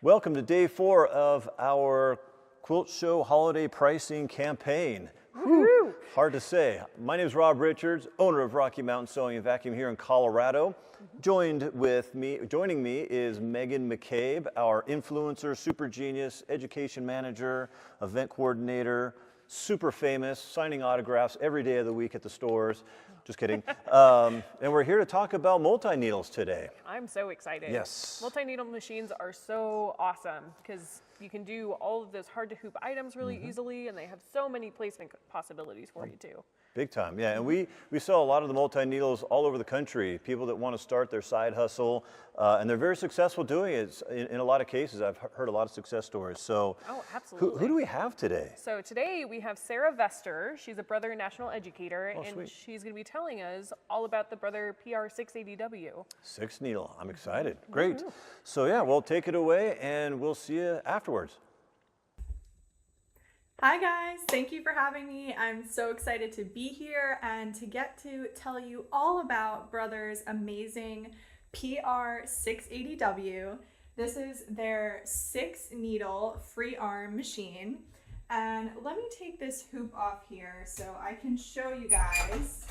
Welcome to day 4 of our Quilt Show holiday pricing campaign. Whew, hard to say. My name is Rob Richards, owner of Rocky Mountain Sewing and Vacuum here in Colorado. Joining me is Megan McCabe, our influencer, super genius, education manager, event coordinator, super famous, signing autographs every day of the week at the stores. Just kidding. And we're here to talk about multi-needles today. I'm so excited. Yes. Multi-needle machines are so awesome because you can do all of those hard to hoop items really easily, and they have so many placement possibilities for you too. Big time, yeah. And we sell a lot of the multi-needles all over the country, people that want to start their side hustle, and they're very successful doing it. In a lot of cases, I've heard a lot of success stories. So, oh, absolutely. Who do we have today? So today we have Sara Vester. She's a Brother National Educator, and sweet. she's going to be telling us all about the Brother PR680W. 6 needle, I'm excited. Great. So yeah, we'll take it away and we'll see you afterwards. Hi guys, thank you for having me. I'm so excited to be here and to get to tell you all about Brother's amazing PR680W. This is their 6 needle free arm machine. And let me take this hoop off here so I can show you guys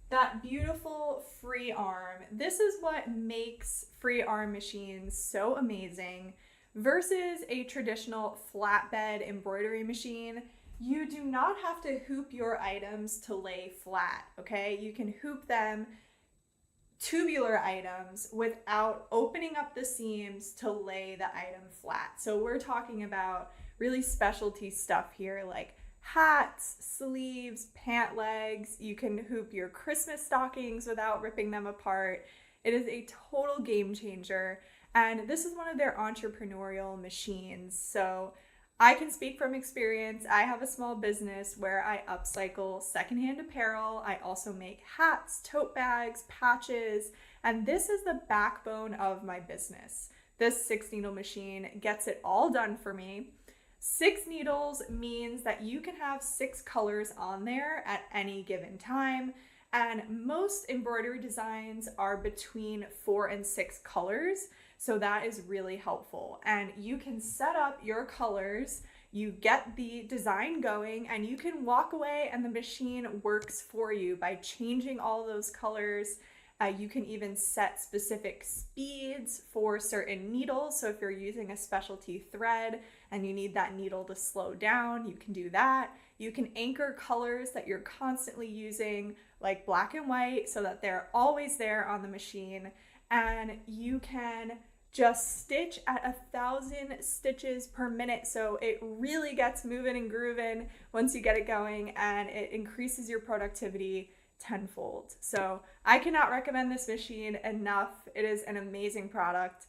that beautiful free arm. This is what makes free arm machines so amazing. Versus a traditional flatbed embroidery machine, you do not have to hoop your items to lay flat, okay? You can hoop them, tubular items, without opening up the seams to lay the item flat. So we're talking about really specialty stuff here, like hats, sleeves, pant legs. You can hoop your Christmas stockings without ripping them apart. It is a total game changer. And this is one of their entrepreneurial machines. So I can speak from experience. I have a small business where I upcycle secondhand apparel. I also make hats, tote bags, patches, and this is the backbone of my business. This 6 needle machine gets it all done for me. 6 needles means that you can have 6 colors on there at any given time. And most embroidery designs are between 4 and 6 colors. So that is really helpful. And you can set up your colors, you get the design going, and you can walk away and the machine works for you by changing all those colors. You can even set specific speeds for certain needles. So if you're using a specialty thread and you need that needle to slow down, you can do that. You can anchor colors that you're constantly using, like black and white, so that they're always there on the machine. And you can just stitch at 1,000 stitches per minute. So it really gets moving and grooving once you get it going, and it increases your productivity tenfold. So I cannot recommend this machine enough. It is an amazing product.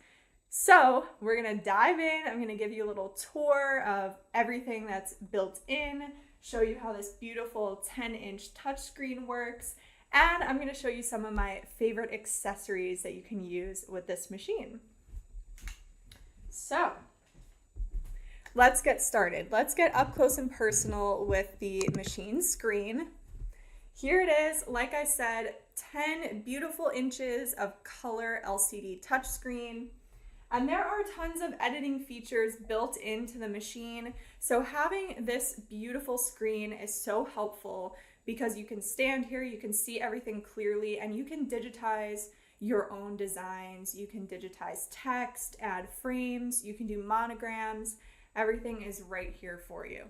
So we're gonna dive in. I'm gonna give you a little tour of everything that's built in, show you how this beautiful 10-inch touchscreen works, and I'm gonna show you some of my favorite accessories that you can use with this machine. So let's get started. Let's get up close and personal with the machine screen. Here it is, like I said, 10 beautiful inches of color LCD touchscreen. And there are tons of editing features built into the machine. So having this beautiful screen is so helpful because you can stand here, you can see everything clearly, and you can digitize your own designs. You can digitize text, add frames, you can do monograms. Everything is right here for you.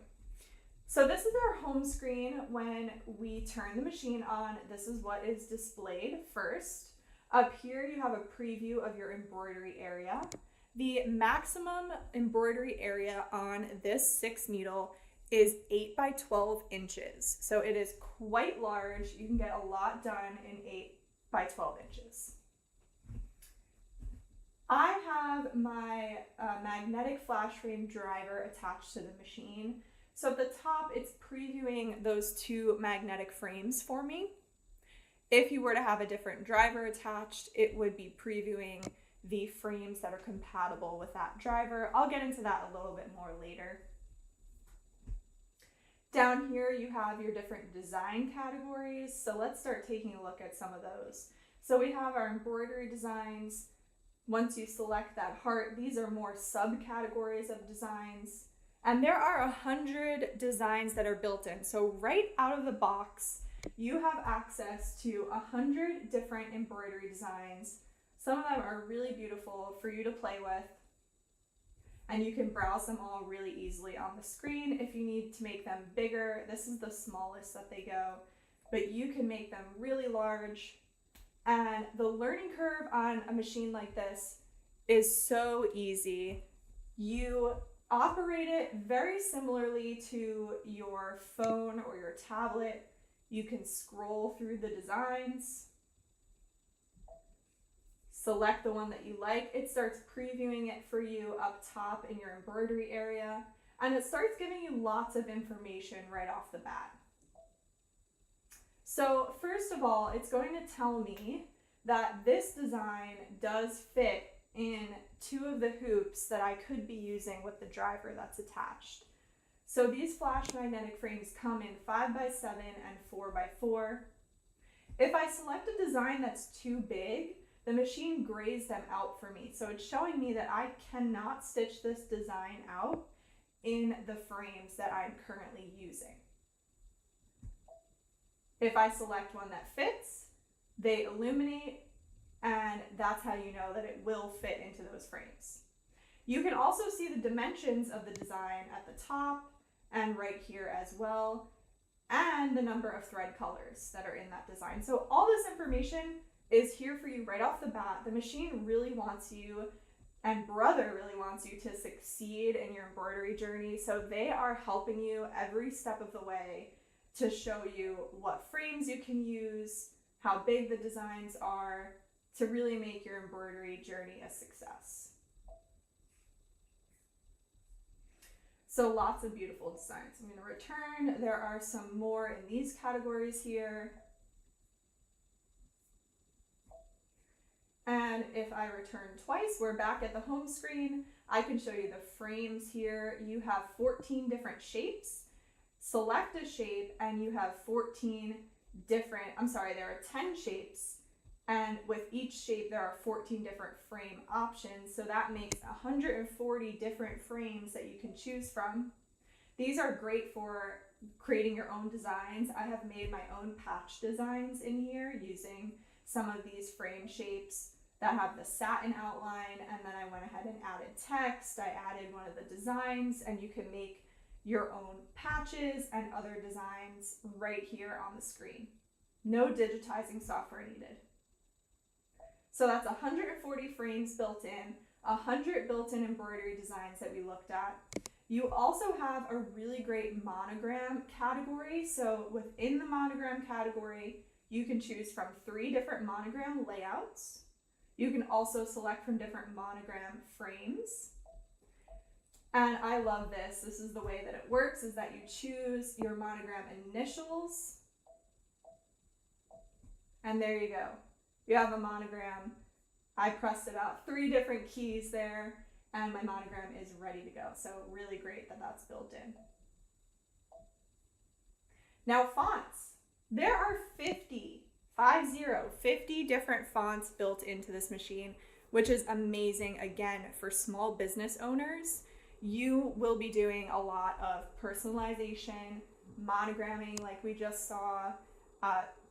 So this is our home screen. When we turn the machine on, this is what is displayed first. Up here you have a preview of your embroidery area. The maximum embroidery area on this 6 needle is 8 by 12 inches. So it is quite large. You can get a lot done in 8 by 12 inches. I have my magnetic flash frame driver attached to the machine. So at the top, it's previewing those 2 magnetic frames for me. If you were to have a different driver attached, it would be previewing the frames that are compatible with that driver. I'll get into that a little bit more later. Down here, you have your different design categories. So let's start taking a look at some of those. So we have our embroidery designs, Once you select that heart, these are more subcategories of designs. And there are 100 designs that are built in. So right out of the box, you have access to 100 different embroidery designs. Some of them are really beautiful for you to play with. And you can browse them all really easily on the screen. If you need to make them bigger, this is the smallest that they go, but you can make them really large. And the learning curve on a machine like this is so easy. You operate it very similarly to your phone or your tablet. You can scroll through the designs, select the one that you like. It starts previewing it for you up top in your embroidery area, and it starts giving you lots of information right off the bat. So first of all, it's going to tell me that this design does fit in 2 of the hoops that I could be using with the driver that's attached. So these flash magnetic frames come in 5x7 and 4x4. If I select a design that's too big, the machine grays them out for me. So it's showing me that I cannot stitch this design out in the frames that I'm currently using. If I select one that fits, they illuminate, and that's how you know that it will fit into those frames. You can also see the dimensions of the design at the top and right here as well, and the number of thread colors that are in that design. So all this information is here for you right off the bat. The machine really wants you, and Brother really wants you to succeed in your embroidery journey. So they are helping you every step of the way to show you what frames you can use, how big the designs are, to really make your embroidery journey a success. So lots of beautiful designs. I'm going to return. There are some more in these categories here. And if I return twice, we're back at the home screen. I can show you the frames here. You have 14 different shapes. Select a shape and you have 14 different, there are 10 shapes, and with each shape there are 14 different frame options. So that makes 140 different frames that you can choose from. These are great for creating your own designs. I have made my own patch designs in here using some of these frame shapes that have the satin outline, and then I went ahead and added text. I added one of the designs, and you can make your own patches and other designs right here on the screen. No digitizing software needed. So that's 140 frames built in, 100 built-in embroidery designs that we looked at. You also have a really great monogram category. So within the monogram category, you can choose from 3 different monogram layouts. You can also select from different monogram frames. And I love this. This is the way that it works, is that you choose your monogram initials. And there you go. You have a monogram. I pressed about 3 different keys there, and my monogram is ready to go. So really great that that's built in. Now fonts. There are 50 different fonts built into this machine, which is amazing. Again, for small business owners, you will be doing a lot of personalization, monogramming like we just saw,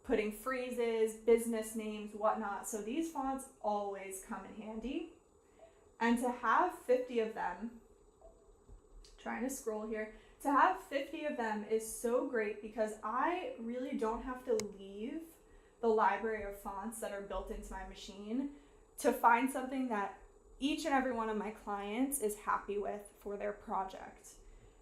putting phrases, business names, whatnot. So these fonts always come in handy. And to have 50 of them, trying to scroll here, to have 50 of them is so great because I really don't have to leave the library of fonts that are built into my machine to find something that each and every one of my clients is happy with for their project.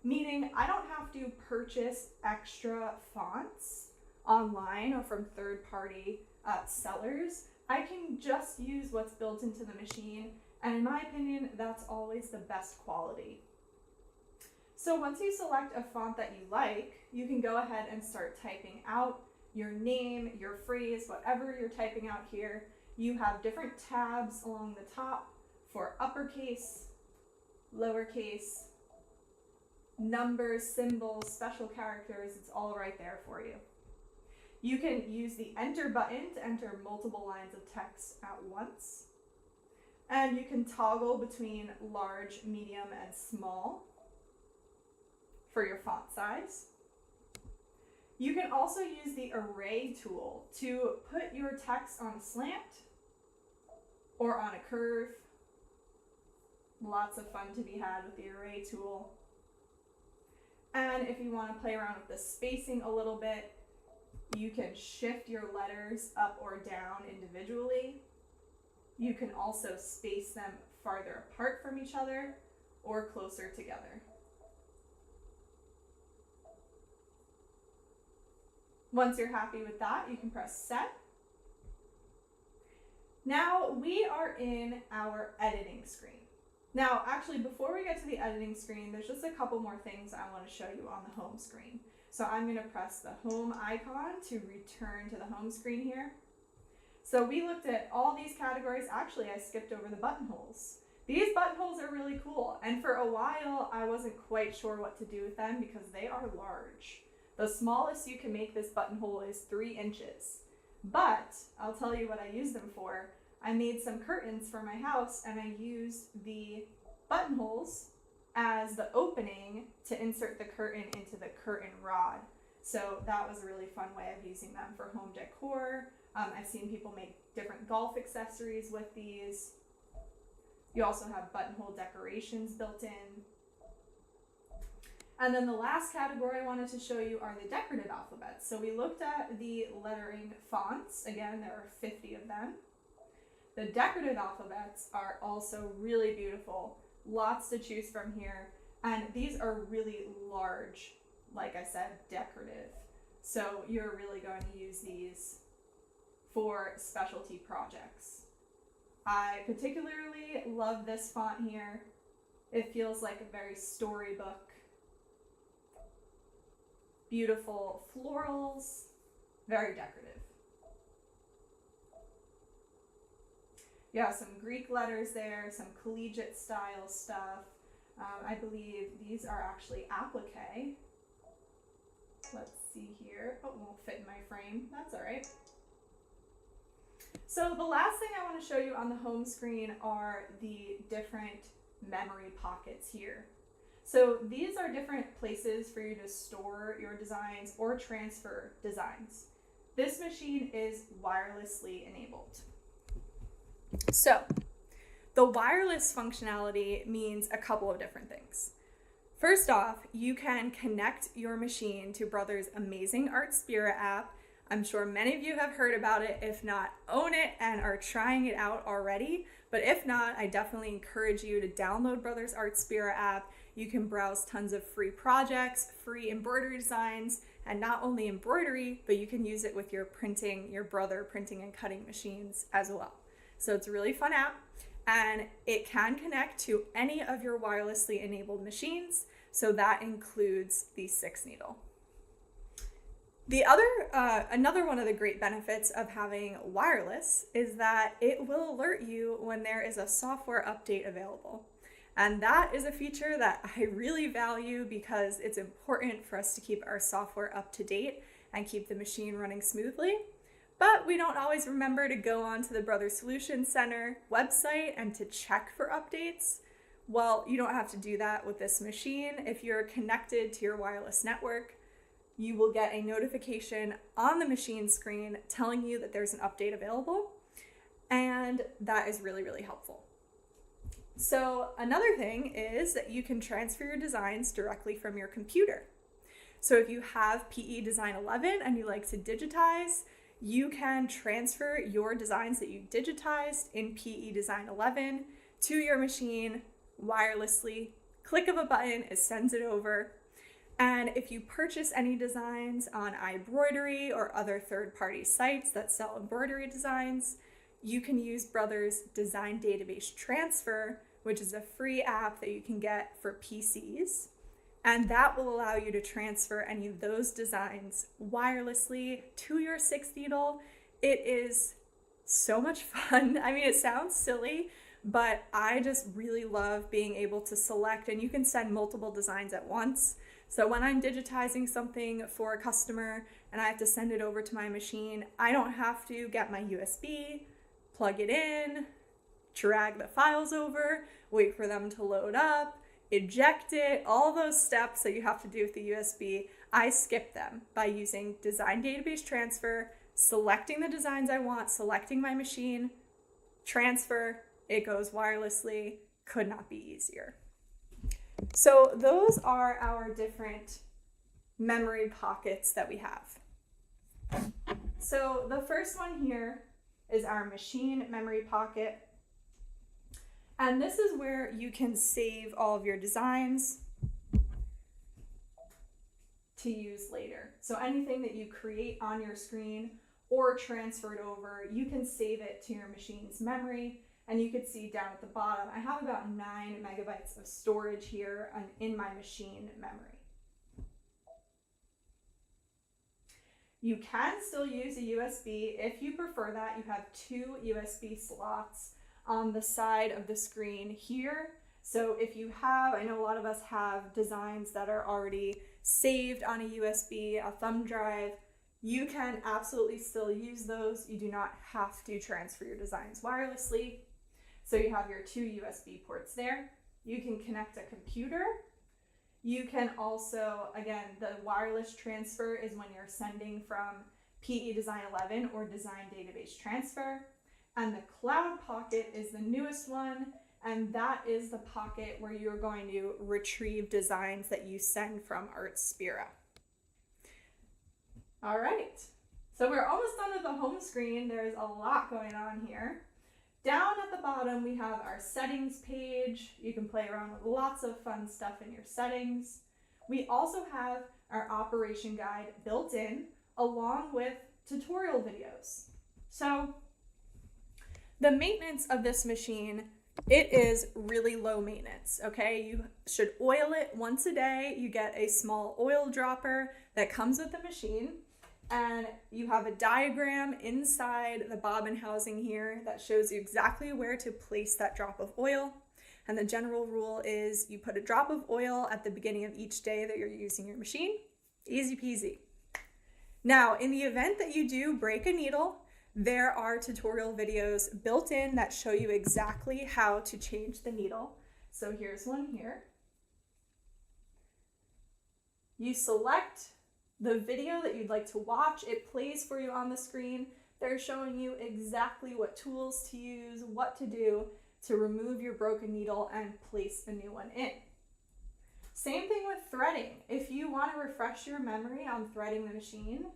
Meaning I don't have to purchase extra fonts online or from third-party sellers. I can just use what's built into the machine, and in my opinion, that's always the best quality. So once you select a font that you like, you can go ahead and start typing out your name, your phrase, whatever you're typing out here. You have different tabs along the top for uppercase, lowercase, numbers, symbols, special characters. It's all right there for you. You can use the enter button to enter multiple lines of text at once. And you can toggle between large, medium, and small for your font size. You can also use the array tool to put your text on a slant or on a curve. Lots of fun to be had with the array tool. And if you want to play around with the spacing a little bit, you can shift your letters up or down individually. You can also space them farther apart from each other or closer together. Once you're happy with that, you can press set. Now we are in our editing screen. Now, actually, before we get to the editing screen, there's just a couple more things I want to show you on the home screen. So I'm going to press the home icon to return to the home screen here. So we looked at all these categories. Actually, I skipped over the buttonholes. These buttonholes are really cool. And for a while, I wasn't quite sure what to do with them because they are large. The smallest you can make this buttonhole is 3 inches. But I'll tell you what I used them for. I made some curtains for my house and I used the buttonholes as the opening to insert the curtain into the curtain rod. So that was a really fun way of using them for home decor. I've seen people make different golf accessories with these. You also have buttonhole decorations built in. And then the last category I wanted to show you are the decorative alphabets. So we looked at the lettering fonts. Again, there are 50 of them. The decorative alphabets are also really beautiful. Lots to choose from here. And these are really large, like I said, decorative. So you're really going to use these for specialty projects. I particularly love this font here. It feels like a very storybook. Beautiful florals, very decorative. You have some Greek letters there, some collegiate style stuff. I believe these are actually applique. Let's see here. Oh, it won't fit in my frame. That's all right. So the last thing I want to show you on the home screen are the different memory pockets here. So these are different places for you to store your designs or transfer designs. This machine is wirelessly enabled. So the wireless functionality means a couple of different things. First off, you can connect your machine to Brother's amazing Art Spirit app. I'm sure many of you have heard about it. If not, own it and are trying it out already. But if not, I definitely encourage you to download Brother's Art Spirit app. You can browse tons of free projects, free embroidery designs, and not only embroidery, but you can use it with your printing, your Brother printing and cutting machines as well. So it's a really fun app, and it can connect to any of your wirelessly enabled machines. So that includes the 6-needle. The another one of the great benefits of having wireless is that it will alert you when there is a software update available. And that is a feature that I really value because it's important for us to keep our software up to date and keep the machine running smoothly. But we don't always remember to go onto the Brother Solutions Center website and to check for updates. Well, you don't have to do that with this machine. If you're connected to your wireless network, you will get a notification on the machine screen telling you that there's an update available, and that is really, really helpful. So another thing is that you can transfer your designs directly from your computer. So if you have PE Design 11 and you like to digitize, you can transfer your designs that you digitized in PE Design 11 to your machine wirelessly. Click of a button, it sends it over. And if you purchase any designs on Embroidery or other third-party sites that sell embroidery designs, you can use Brother's Design Database Transfer, which is a free app that you can get for PCs. And that will allow you to transfer any of those designs wirelessly to your 6-needle. It is so much fun. I mean, it sounds silly, but I just really love being able to select, and you can send multiple designs at once. So when I'm digitizing something for a customer and I have to send it over to my machine, I don't have to get my USB, plug it in, drag the files over, wait for them to load up, eject it, all those steps that you have to do with the USB, I skip them by using Design Database Transfer, selecting the designs I want, selecting my machine, transfer, it goes wirelessly. Could not be easier. So those are our different memory pockets that we have. So the first one here is our machine memory pocket. And this is where you can save all of your designs to use later. So anything that you create on your screen or transferred over, you can save it to your machine's memory. And you can see down at the bottom, I have about 9 megabytes of storage here in my machine memory. You can still use a USB if you prefer that. You have 2 USB slots on the side of the screen here. So if you have, I know a lot of us have designs that are already saved on a USB, a thumb drive, you can absolutely still use those. You do not have to transfer your designs wirelessly. So you have your 2 USB ports there. You can connect a computer. You can also, again, the wireless transfer is when you're sending from PE Design 11 or Design Database Transfer. And the Cloud Pocket is the newest one, and that is the pocket where you're going to retrieve designs that you send from Artspira. All right, so we're almost done with the home screen. There's a lot going on here. Down at the bottom, we have our settings page. You can play around with lots of fun stuff in your settings. We also have our operation guide built in, along with tutorial videos. So the maintenance of this machine, it is really low maintenance, okay? You should oil it once a day. You get a small oil dropper that comes with the machine. And you have a diagram inside the bobbin housing here that shows you exactly where to place that drop of oil. And the general rule is you put a drop of oil at the beginning of each day that you're using your machine. Easy peasy. Now, in the event that you do break a needle, there are tutorial videos built in that show you exactly how to change the needle. So here's one here. You select the video that you'd like to watch, it plays for you on the screen. They're showing you exactly what tools to use, what to do to remove your broken needle and place a new one in. Same thing with threading. If you want to refresh your memory on threading the machine,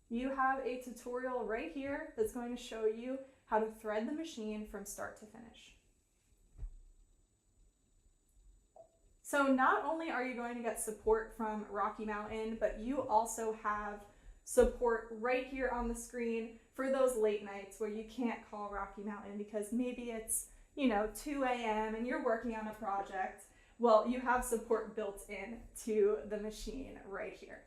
you have a tutorial right here that's going to show you how to thread the machine from start to finish. So not only are you going to get support from Rocky Mountain, but you also have support right here on the screen for those late nights where you can't call Rocky Mountain because maybe it's, 2 a.m. and you're working on a project. Well, you have support built in to the machine right here.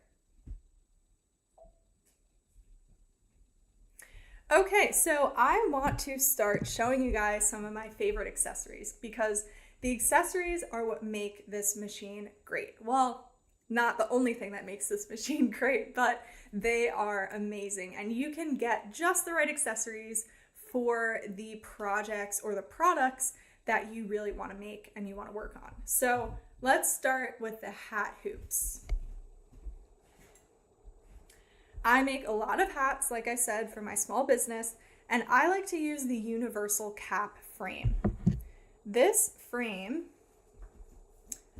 Okay, so I want to start showing you guys some of my favorite accessories because the accessories are what make this machine great. Well, not the only thing that makes this machine great, but they are amazing. And you can get just the right accessories for the projects or the products that you really want to make and you want to work on. So let's start with the hat hoops. I make a lot of hats, like I said, for my small business, and I like to use the universal cap frame. This frame,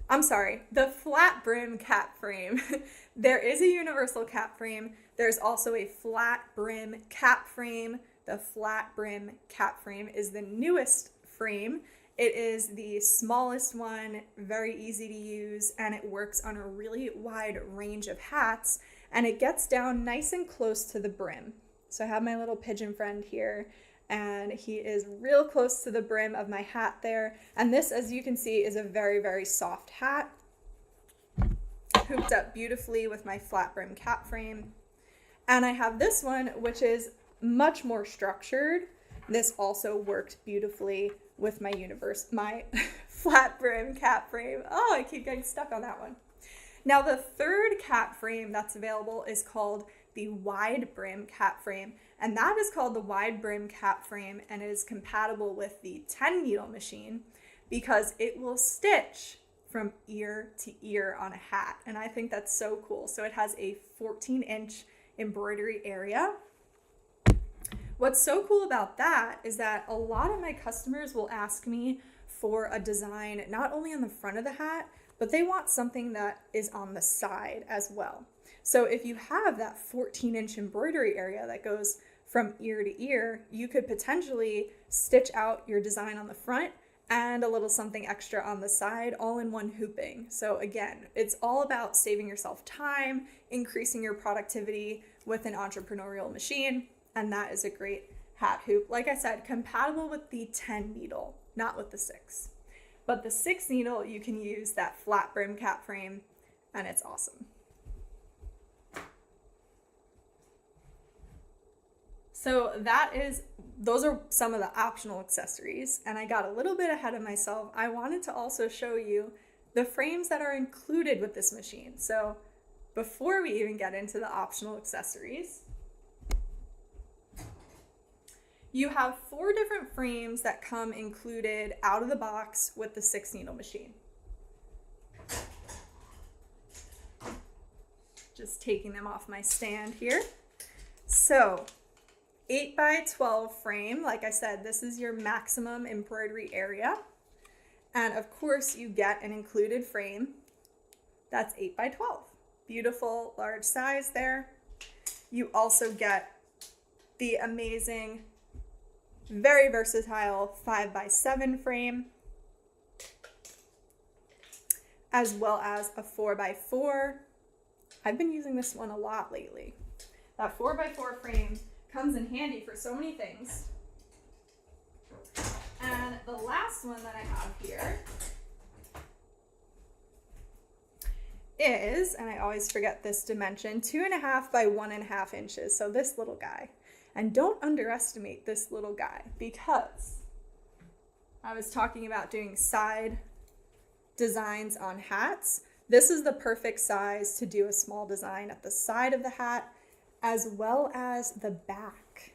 the flat brim cap frame. There is a universal cap frame. There's also a flat brim cap frame. The flat brim cap frame is the newest frame. It is the smallest one, very easy to use, and it works on a really wide range of hats, and it gets down nice and close to the brim. So I have my little pigeon friend here, and he is real close to the brim of my hat there. And this, as you can see, is a very, very soft hat, hooped up beautifully with my flat brim cap frame. And I have this one, which is much more structured. This also worked beautifully with my flat brim cap frame. Oh, I keep getting stuck on that one. Now the third cap frame that's available is called the wide brim cap frame, and that is called the wide brim cap frame, and it is compatible with the 10 needle machine because it will stitch from ear to ear on a hat, and I think that's so cool. So it has a 14-inch embroidery area. What's so cool about that is that a lot of my customers will ask me for a design not only on the front of the hat, but they want something that is on the side as well. So if you have that 14-inch embroidery area that goes from ear to ear, you could potentially stitch out your design on the front and a little something extra on the side, all in one hooping. So again, it's all about saving yourself time, increasing your productivity with an entrepreneurial machine, and that is a great hat hoop. Like I said, compatible with the 10 needle, not with the 6. But the 6 needle, you can use that flat brim cap frame, and it's awesome. So those are some of the optional accessories, and I got a little bit ahead of myself. I wanted to also show you the frames that are included with this machine. So before we even get into the optional accessories, you have 4 different frames that come included out of the box with the 6 needle machine. Just taking them off my stand here. So 8x12 frame, like I said, this is your maximum embroidery area. And of course you get an included frame that's 8x12. Beautiful large size there. You also get the amazing, very versatile 5x7 frame, as well as a 4x4. I've been using this one a lot lately. That 4x4 frame comes in handy for so many things. And the last one that I have here is, and I always forget this dimension, 2.5 by 1.5 inches. So this little guy. And don't underestimate this little guy, because I was talking about doing side designs on hats. This is the perfect size to do a small design at the side of the hat, as well as the back,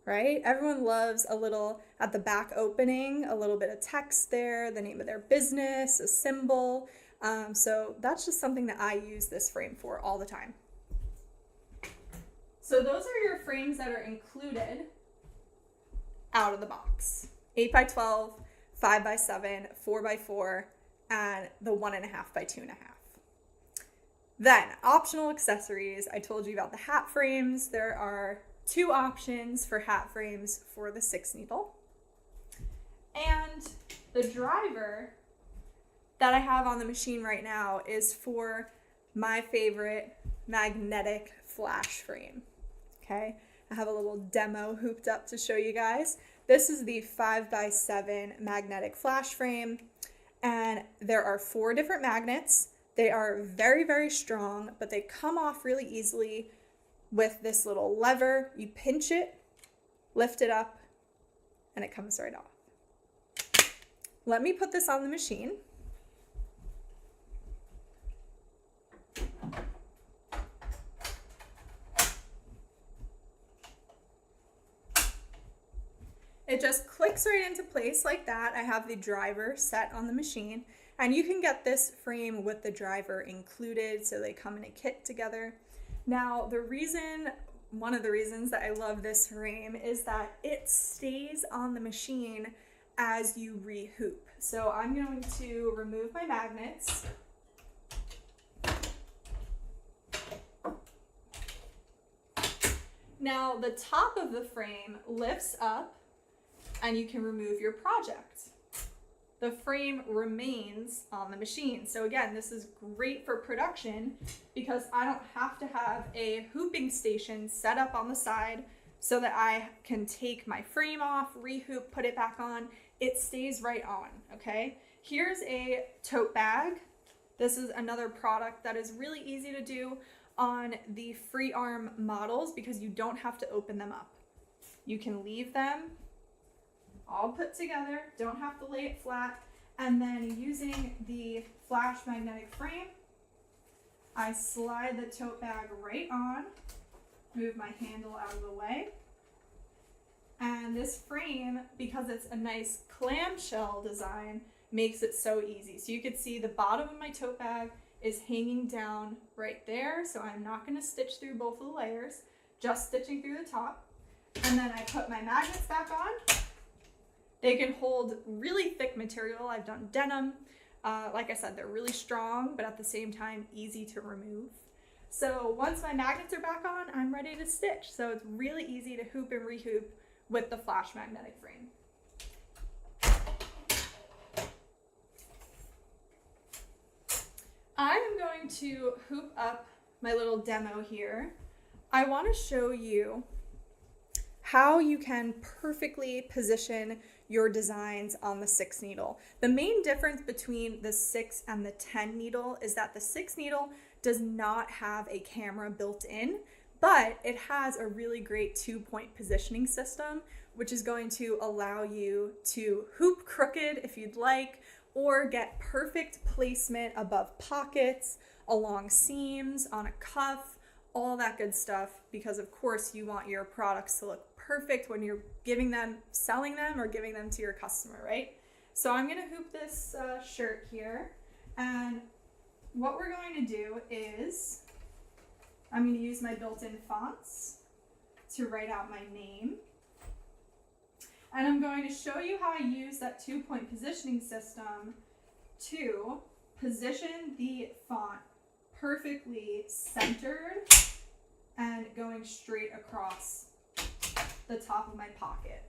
right? Everyone loves a little, at the back opening, a little bit of text there, the name of their business, a symbol. So that's just something that I use this frame for all the time. So those are your frames that are included out of the box. 8x12, 5x7, 4x4, and the 1.5 by 2.5. Then, optional accessories. I told you about the hat frames. There are 2 options for hat frames for the 6 needle. And the driver that I have on the machine right now is for my favorite magnetic flash frame. Okay, I have a little demo hooped up to show you guys. This is the 5x7 magnetic flash frame, and there are 4 different magnets. They are very, very strong, but they come off really easily with this little lever. You pinch it, lift it up, and it comes right off. Let me put this on the machine. It just clicks right into place like that. I have the driver set on the machine, and you can get this frame with the driver included, so they come in a kit together. Now, one of the reasons that I love this frame is that it stays on the machine as you re-hoop. So I'm going to remove my magnets. Now, the top of the frame lifts up, and you can remove your project. The frame remains on the machine. So again, this is great for production because I don't have to have a hooping station set up on the side so that I can take my frame off, re-hoop, put it back on. It stays right on, okay? Here's a tote bag. This is another product that is really easy to do on the free arm models because you don't have to open them up. You can leave them all put together, don't have to lay it flat, and then using the flash magnetic frame, I slide the tote bag right on, move my handle out of the way. And this frame, because it's a nice clamshell design, makes it so easy. So you can see the bottom of my tote bag is hanging down right there. So I'm not going to stitch through both of the layers, just stitching through the top. And then I put my magnets back on. They can hold really thick material. I've done denim. Like I said, they're really strong, but at the same time, easy to remove. So once my magnets are back on, I'm ready to stitch. So it's really easy to hoop and rehoop with the flash magnetic frame. I am going to hoop up my little demo here. I want to show you how you can perfectly position your designs on the 6 needle. The main difference between the 6 and the 10 needle is that the 6 needle does not have a camera built in, but it has a really great 2-point positioning system, which is going to allow you to hoop crooked if you'd like, or get perfect placement above pockets, along seams, on a cuff, all that good stuff, because of course you want your products to look perfect when you're giving them, selling them, or giving them to your customer, right? So I'm gonna hoop this shirt here, and what we're going to do is I'm going to use my built-in fonts to write out my name. And I'm going to show you how I use that 2-point positioning system to position the font perfectly centered and going straight across the top of my pocket.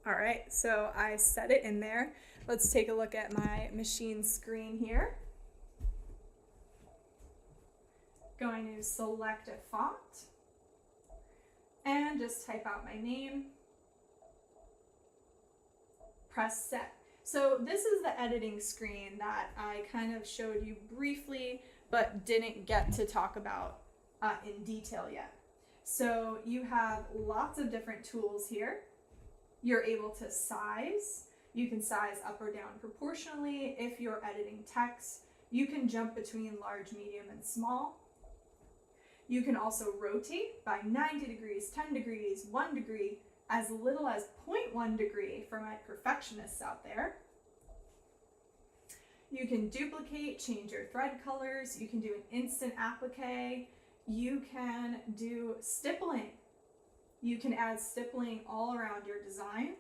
All right, so I set it in there. Let's take a look at my machine screen here. Going to select a font and just type out my name. Press set. So this is the editing screen that I kind of showed you briefly, but didn't get to talk about in detail yet. So you have lots of different tools here. You're able to size. You can size up or down proportionally. If you're editing text, you can jump between large, medium, and small. You can also rotate by 90 degrees, 10 degrees, 1 degree, as little as 0.1 degree for my perfectionists out there. You can duplicate, change your thread colors. You can do an instant applique. You can do stippling. You can add stippling all around your design.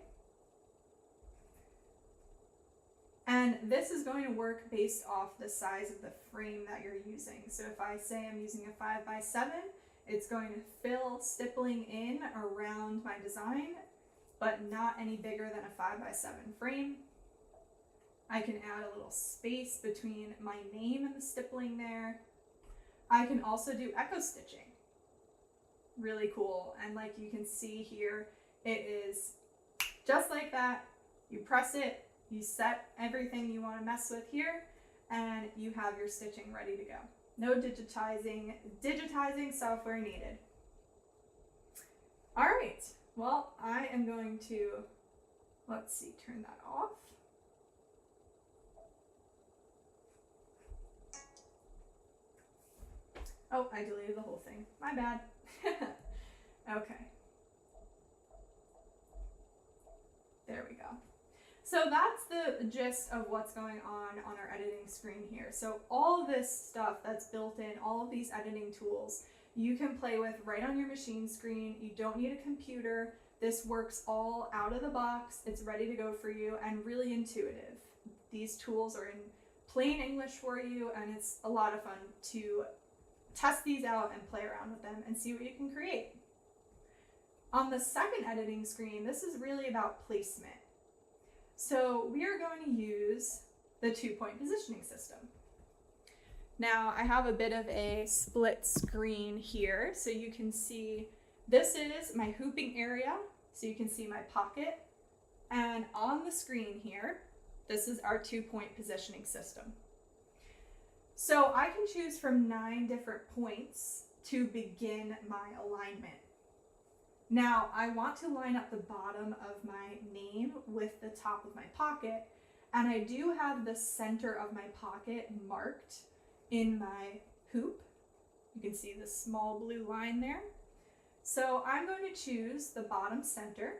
And this is going to work based off the size of the frame that you're using. So if I say I'm using a 5x7, it's going to fill stippling in around my design, but not any bigger than a 5x7 frame. I can add a little space between my name and the stippling there. I can also do echo stitching. Really cool. And like you can see here, it is just like that. You press it, you set everything you want to mess with here, and you have your stitching ready to go. No digitizing software needed. All right, well, I am going to, let's see, turn that off. Oh, I deleted the whole thing. My bad. Okay. There we go. So that's the gist of what's going on our editing screen here. So all of this stuff that's built in, all of these editing tools, you can play with right on your machine screen. You don't need a computer. This works all out of the box. It's ready to go for you and really intuitive. These tools are in plain English for you, and it's a lot of fun to test these out and play around with them and see what you can create. On the second editing screen, this is really about placement. So we are going to use the 2-point positioning system. Now I have a bit of a split screen here, so you can see this is my hooping area, so you can see my pocket, and on the screen here, this is our 2-point positioning system. So I can choose from 9 different points to begin my alignment. Now I want to line up the bottom of my name with the top of my pocket, and I do have the center of my pocket marked in my hoop. You can see the small blue line there. So I'm going to choose the bottom center,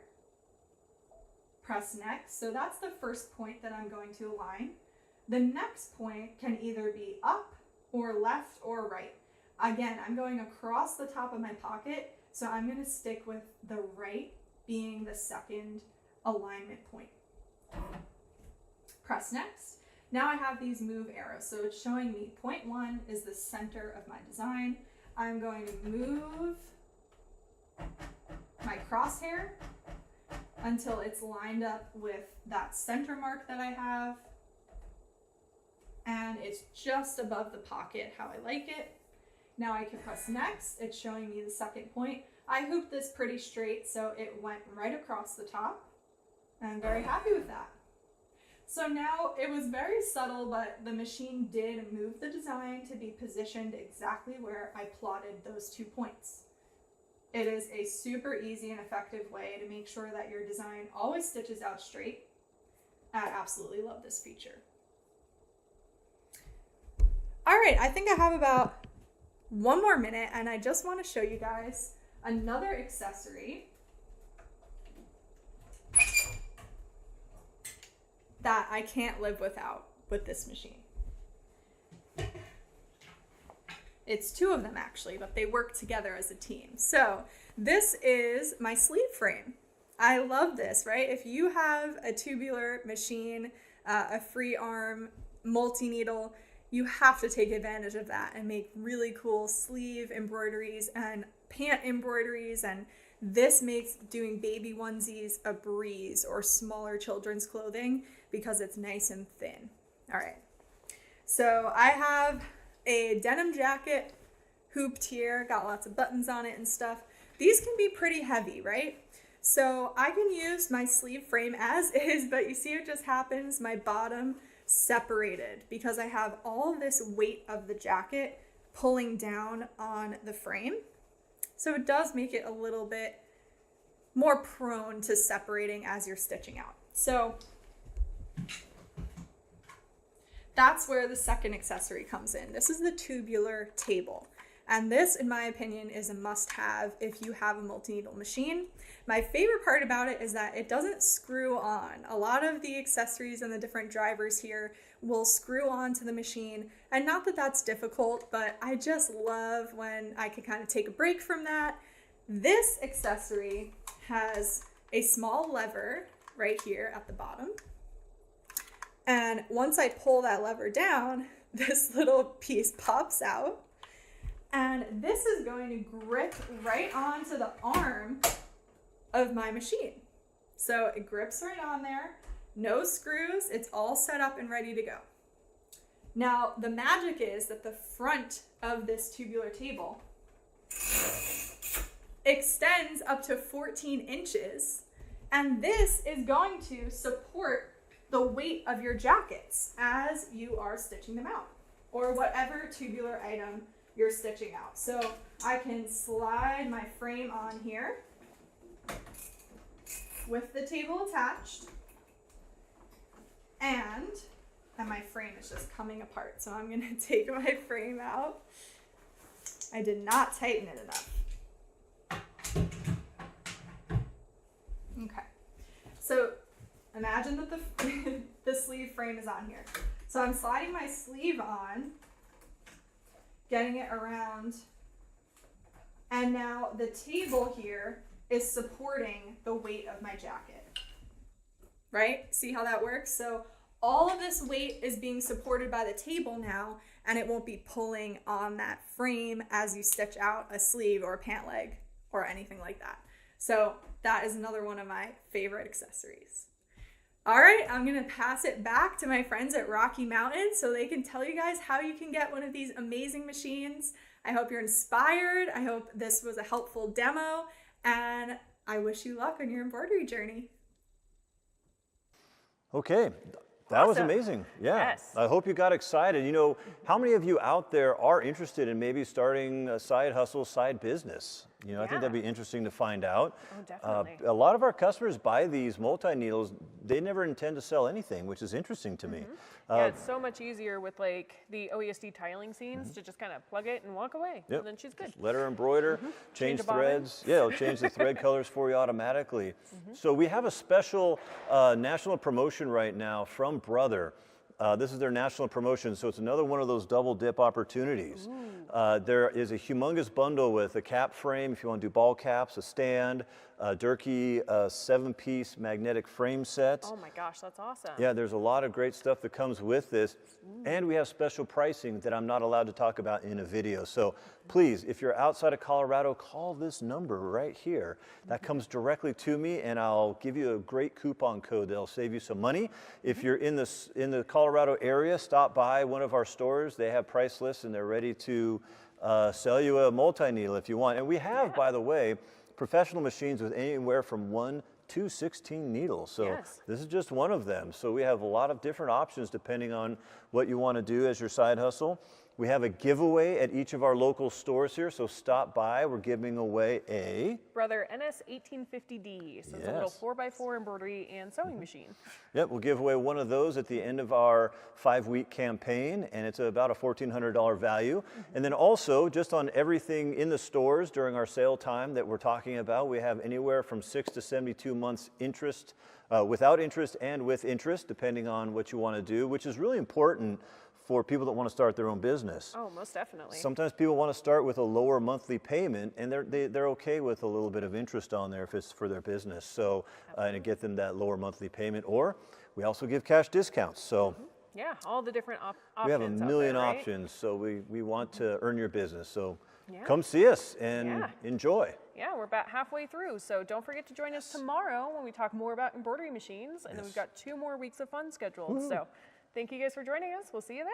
press next. So that's the first point that I'm going to align. The next point can either be up or left or right. Again, I'm going across the top of my pocket, so I'm going to stick with the right being the second alignment point. Press next. Now I have these move arrows, so it's showing me point 1 is the center of my design. I'm going to move my crosshair until it's lined up with that center mark that I have, and it's just above the pocket how I like it. Now I can press next. It's showing me the second point. I hooped this pretty straight, so it went right across the top, and I'm very happy with that. So now it was very subtle, but the machine did move the design to be positioned exactly where I plotted those 2 points. It is a super easy and effective way to make sure that your design always stitches out straight. I absolutely love this feature. All right, I think I have about 1 more minute, and I just want to show you guys another accessory that I can't live without with this machine. It's 2 of them actually, but they work together as a team. So this is my sleeve frame. I love this, right? If you have a tubular machine, a free arm, multi-needle, you have to take advantage of that and make really cool sleeve embroideries and pant embroideries, and this makes doing baby onesies a breeze, or smaller children's clothing, because it's nice and thin. All right, so I have a denim jacket hooped here, got lots of buttons on it and stuff. These can be pretty heavy, right? So I can use my sleeve frame as is, but you see what just happens? My bottom separated because I have all this weight of the jacket pulling down on the frame. So it does make it a little bit more prone to separating as you're stitching out. So that's where the second accessory comes in. This is the tubular table. And this, in my opinion, is a must-have if you have a multi-needle machine. My favorite part about it is that it doesn't screw on. A lot of the accessories and the different drivers here will screw on to the machine. And not that that's difficult, but I just love when I can kind of take a break from that. This accessory has a small lever right here at the bottom. And once I pull that lever down, this little piece pops out. And this is going to grip right onto the arm of my machine. So it grips right on there, no screws, it's all set up and ready to go. Now, the magic is that the front of this tubular table extends up to 14 inches, and this is going to support the weight of your jackets as you are stitching them out, or whatever tubular item you're stitching out. So I can slide my frame on here with the table attached, and my frame is just coming apart. So I'm going to take my frame out. I did not tighten it enough. Okay, so imagine that the sleeve frame is on here. So I'm sliding my sleeve on, getting it around, and now the table here is supporting the weight of my jacket, right? See how that works? So all of this weight is being supported by the table now, and it won't be pulling on that frame as you stitch out a sleeve or a pant leg or anything like that. So that is another one of my favorite accessories. All right, I'm gonna pass it back to my friends at Rocky Mountain so they can tell you guys how you can get one of these amazing machines. I hope you're inspired. I hope this was a helpful demo, and I wish you luck on your embroidery journey. Okay, that was Awesome. amazing. Yeah, Yes. I hope you got excited. You know, how many of you out there are interested in maybe starting a side hustle, side business? You know, I think that'd be interesting to find out. Oh, definitely. A lot of our customers buy these multi-needles. They never intend to sell anything, which is interesting to me. Yeah, it's so much easier with like the OESD tiling scenes to just kind of plug it and walk away, and then she's good. Just let her embroider, change a bobbin. threads. Yeah, it'll change the thread colors for you automatically. So we have a special national promotion right now from Brother. This is their national promotion, so it's another one of those double dip opportunities. There is a humongous bundle with a cap frame if you want to do ball caps, a stand, a Durkee 7-piece magnetic frame set. Oh my gosh, that's awesome. Yeah, there's a lot of great stuff that comes with this, and we have special pricing that I'm not allowed to talk about in a video. So please, if you're outside of Colorado, call this number right here. That comes directly to me, and I'll give you a great coupon code that'll save you some money. If you're in the Colorado area, stop by one of our stores. They have price lists, and they're ready to sell you a multi-needle if you want. And we have, by the way, professional machines with anywhere from 1 to 16 needles. So this is just one of them. So we have a lot of different options depending on what you want to do as your side hustle. We have a giveaway at each of our local stores here, so stop by. We're giving away a Brother NS1850D. So it's a little 4x4 embroidery and sewing machine. Yep, we'll give away one of those at the end of our 5-week campaign, and it's about a $1,400 value. And then also, just on everything in the stores during our sale time that we're talking about, we have anywhere from 6 to 72 months interest, without interest and with interest, depending on what you want to do, which is really important for people that want to start their own business. Oh, most definitely. Sometimes people want to start with a lower monthly payment, and they're okay with a little bit of interest on there if it's for their business. So, and to get them that lower monthly payment, or we also give cash discounts. So, yeah, all the different options. we have a million out there, right? options. So we want to earn your business. So, come see us and enjoy. Yeah, we're about halfway through, so don't forget to join us tomorrow when we talk more about embroidery machines, and then we've got 2 more weeks of fun scheduled. So, thank you guys for joining us. We'll see you then.